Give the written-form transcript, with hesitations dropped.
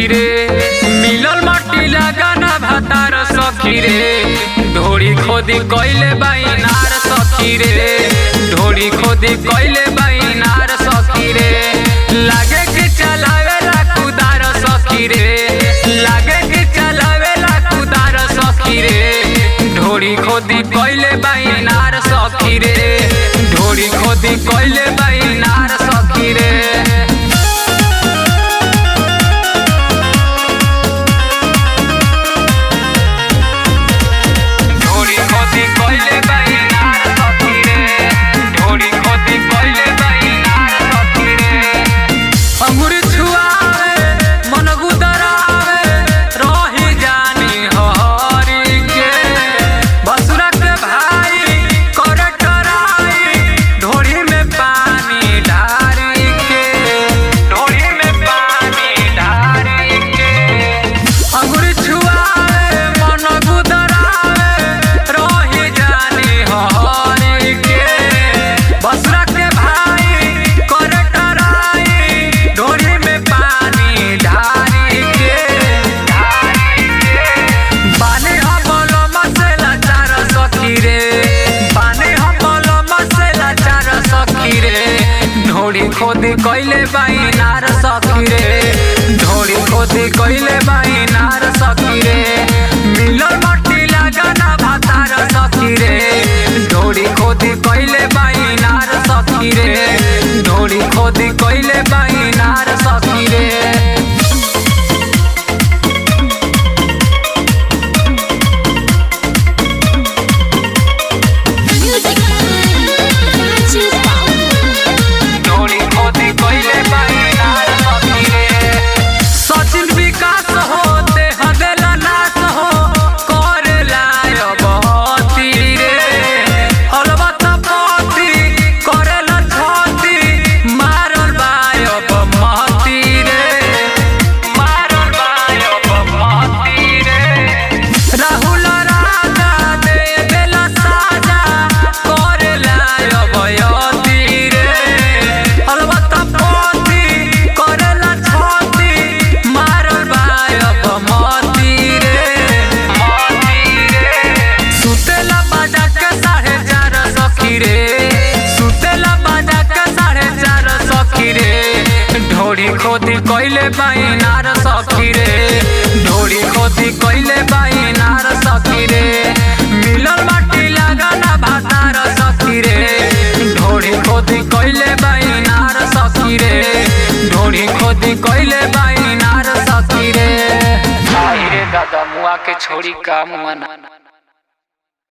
सखी रे, मिलल माटी लगाना भातार सखी रे, ढोरी खोदी कइले बाइनार सखी रे, ढोरी खोदी कइले बाइनार सखी रे, लागे कि चलावेला कुदार सखी रे, लागे कि चलावेला कुदार सखी रे, ढोरी खोदी कइले बाइनार सखी रे, ढोरी खोदी कइले बाइनार सखी रे। ढोरी खोदी कइले बाइनार सखी रे, ढोरी खोदी कइले बाइनार सखी रे, मिलल माटी लगाना भातार सखी रे, ढोरी खोदी कइले बाइनार सखी रे, ढोरी खोदी कइले बाइनार सखी रे। ढोरी खोदी कइले बाइनार सखी रे, ढोरी खोदी कइले बाइनार सखी रे, मिलल माटी लगाना भातार सखी रे, ढोरी खोदी कइले बाइनार सखी रे, ढोरी खोदी कइले बाइनार सखी रे। आई रे दादा मुआ के छोड़ी का मुआ ना।